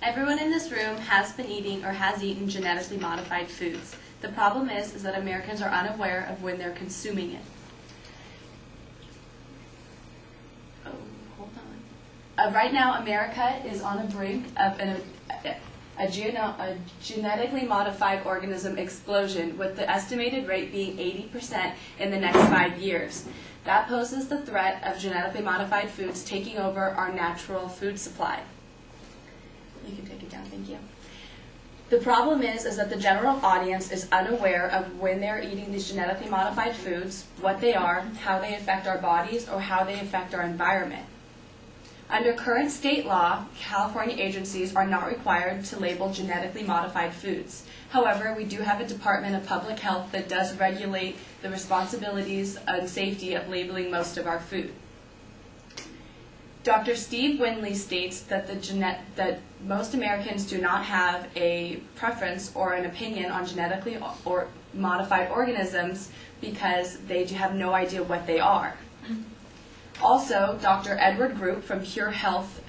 Everyone in this room has been eating or has eaten genetically modified foods. The problem is that Americans are unaware of when they're consuming it. Oh, hold on. Right now, America is on the brink of a genetically modified organism explosion, with the estimated rate being 80% in the next 5 years. That poses the threat of genetically modified foods taking over our natural food supply. You can take it down, thank you. The problem is that the general audience is unaware of when they're eating these genetically modified foods, what they are, how they affect our bodies, or how they affect our environment. Under current state law, California agencies are not required to label genetically modified foods. However, we do have a Department of Public Health that does regulate the responsibilities and safety of labeling most of our food. Dr. Steve Winley states that that most Americans do not have a preference or an opinion on genetically or modified organisms because they have no idea what they are. Also, Dr. Edward Group from Pure Health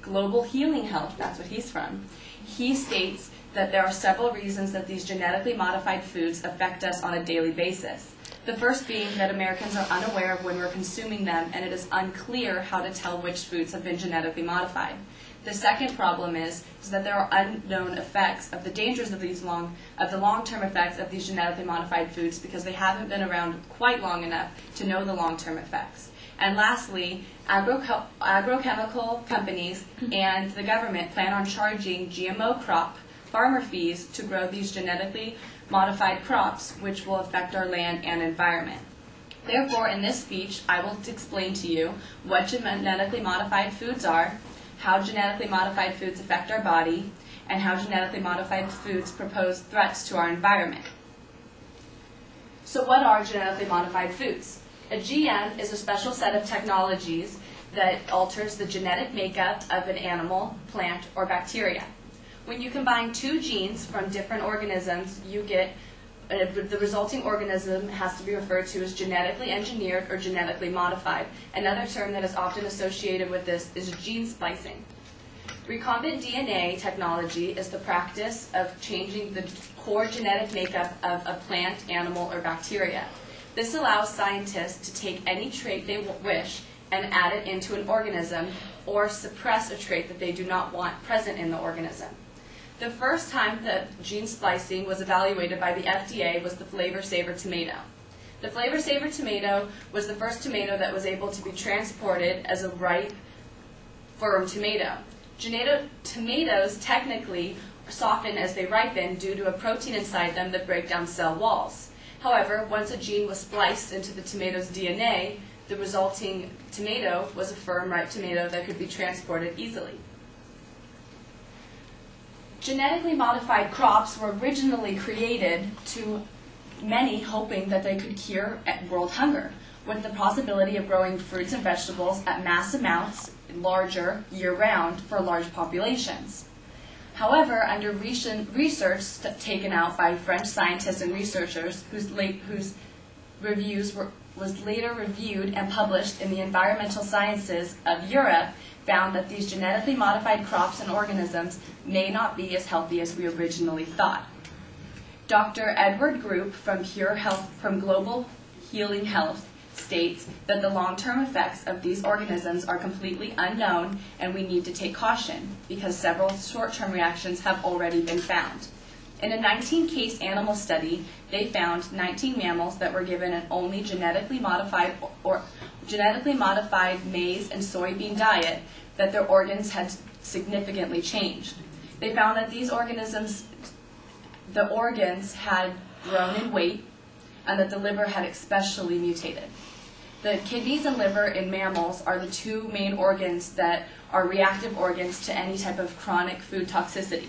Global Healing Health, that's what he's from, he states that there are several reasons that these genetically modified foods affect us on a daily basis. The first being that Americans are unaware of when we're consuming them, and it is unclear how to tell which foods have been genetically modified. The second problem is that there are unknown effects of the dangers of the long-term effects of these genetically modified foods because they haven't been around quite long enough to know the long-term effects. And lastly, agrochemical companies and the government plan on charging GMO crop farmer fees to grow these genetically modified crops, which will affect our land and environment. Therefore, in this speech, I will explain to you what genetically modified foods are, how genetically modified foods affect our body, and how genetically modified foods propose threats to our environment. So what are genetically modified foods? A GM is a special set of technologies that alters the genetic makeup of an animal, plant, or bacteria. When you combine two genes from different organisms, you get the resulting organism has to be referred to as genetically engineered or genetically modified. Another term that is often associated with this is gene splicing. Recombinant DNA technology is the practice of changing the core genetic makeup of a plant, animal, or bacteria. This allows scientists to take any trait they wish and add it into an organism, or suppress a trait that they do not want present in the organism. The first time that gene splicing was evaluated by the FDA was the Flavor Saver tomato. The Flavor Saver tomato was the first tomato that was able to be transported as a ripe, firm tomato. Tomatoes technically soften as they ripen due to a protein inside them that break down cell walls. However, once a gene was spliced into the tomato's DNA, the resulting tomato was a firm, ripe tomato that could be transported easily. Genetically modified crops were originally created to many hoping that they could cure world hunger, with the possibility of growing fruits and vegetables at mass amounts, larger, year-round, for large populations. However, under recent research taken out by French scientists and researchers whose reviews was later reviewed and published in the Environmental Sciences of Europe, found that these genetically modified crops and organisms may not be as healthy as we originally thought. Dr. Edward Group from Global Healing Health states that the long-term effects of these organisms are completely unknown, and we need to take caution because several short-term reactions have already been found. In a 19-case animal study, they found 19 mammals that were given an only genetically modified maize and soybean diet that their organs had significantly changed. They found that these organisms, the organs had grown in weight, and that the liver had especially mutated. The kidneys and liver in mammals are the two main organs that are reactive organs to any type of chronic food toxicity.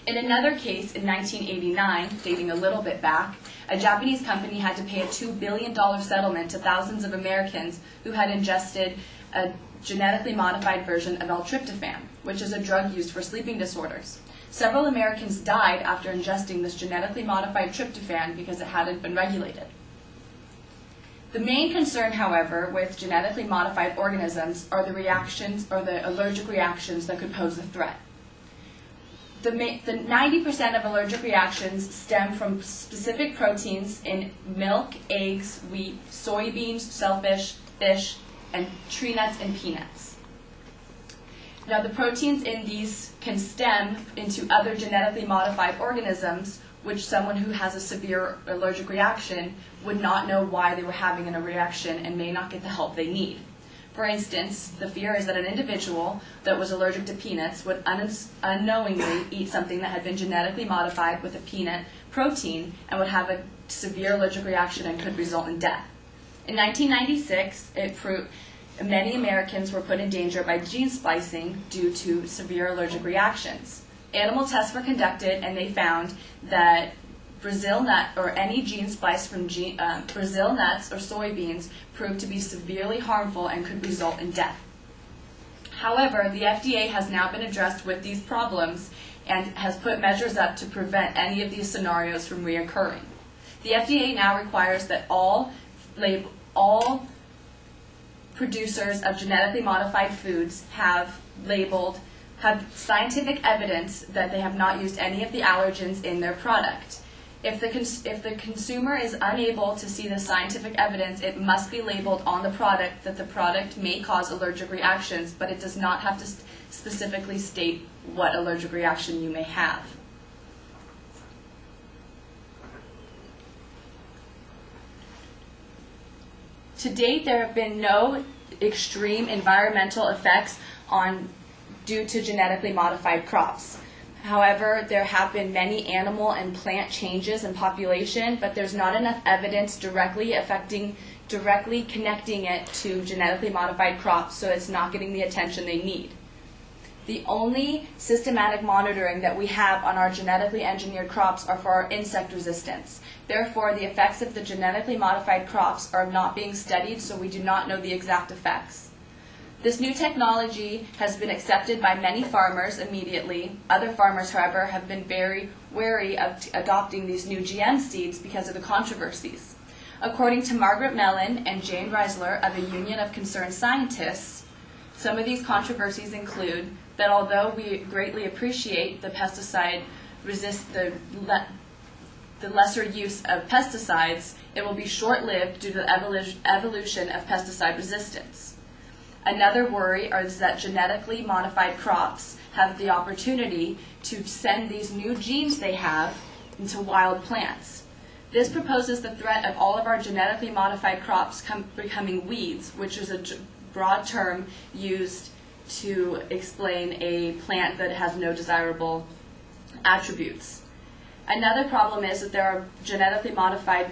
In another case, in 1989, dating a little bit back, a Japanese company had to pay a $2 billion settlement to thousands of Americans who had ingested a genetically modified version of L-tryptophan, which is a drug used for sleeping disorders. Several Americans died after ingesting this genetically modified tryptophan because it hadn't been regulated. The main concern, however, with genetically modified organisms are the reactions or the allergic reactions that could pose a threat. The 90% of allergic reactions stem from specific proteins in milk, eggs, wheat, soybeans, shellfish, fish, and tree nuts and peanuts. Now, the proteins in these can stem into other genetically modified organisms, which someone who has a severe allergic reaction would not know why they were having a reaction and may not get the help they need. For instance, the fear is that an individual that was allergic to peanuts would unknowingly eat something that had been genetically modified with a peanut protein and would have a severe allergic reaction and could result in death. In 1996, many Americans were put in danger by gene splicing due to severe allergic reactions. Animal tests were conducted, and they found that Brazil nut or any gene splice from Brazil nuts or soybeans proved to be severely harmful and could result in death. However, the FDA has now been addressed with these problems and has put measures up to prevent any of these scenarios from reoccurring. The FDA now requires that all producers of genetically modified foods have scientific evidence that they have not used any of the allergens in their product. If the consumer is unable to see the scientific evidence, it must be labeled on the product that the product may cause allergic reactions, but it does not have to specifically state what allergic reaction you may have. To date, there have been no extreme environmental effects due to genetically modified crops. However, there have been many animal and plant changes in population, but there's not enough evidence directly connecting it to genetically modified crops, so it's not getting the attention they need. The only systematic monitoring that we have on our genetically engineered crops are for our insect resistance. Therefore, the effects of the genetically modified crops are not being studied, so we do not know the exact effects. This new technology has been accepted by many farmers immediately. Other farmers, however, have been very wary of adopting these new GM seeds because of the controversies. According to Margaret Mellon and Jane Reisler of the Union of Concerned Scientists, some of these controversies include that although we greatly appreciate the the lesser use of pesticides, it will be short-lived due to the evolution of pesticide resistance. Another worry is that genetically modified crops have the opportunity to send these new genes they have into wild plants. This proposes the threat of all of our genetically modified crops becoming weeds, which is a broad term used to explain a plant that has no desirable attributes. Another problem is that there are genetically modified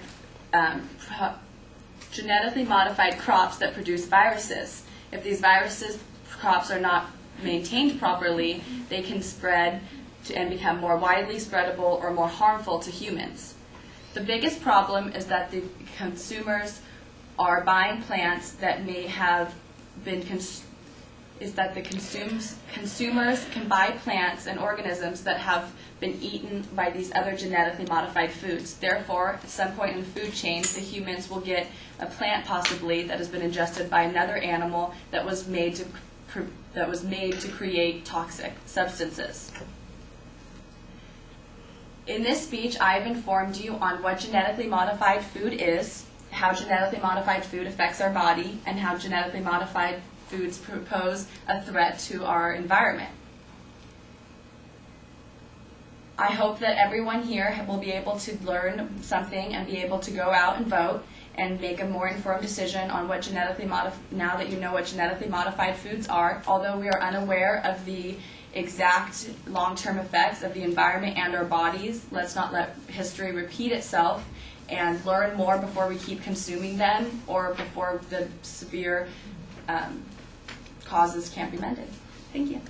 crops that produce viruses. If these crops are not maintained properly, they can spread and become more widely spreadable or more harmful to humans. The biggest problem is that the consumers are buying plants that may have been consumers can buy plants and organisms that have been eaten by these other genetically modified foods. Therefore, at some point in the food chain, the humans will get a plant possibly that has been ingested by another animal that was made to create toxic substances. In this speech, I have informed you on what genetically modified food is, how genetically modified food affects our body, and how genetically modified foods pose a threat to our environment. I hope that everyone here will be able to learn something and be able to go out and vote and make a more informed decision on what now that you know what genetically modified foods are. Although we are unaware of the exact long-term effects of the environment and our bodies, let's not let history repeat itself and learn more before we keep consuming them or before the severe causes can't be mended. Thank you.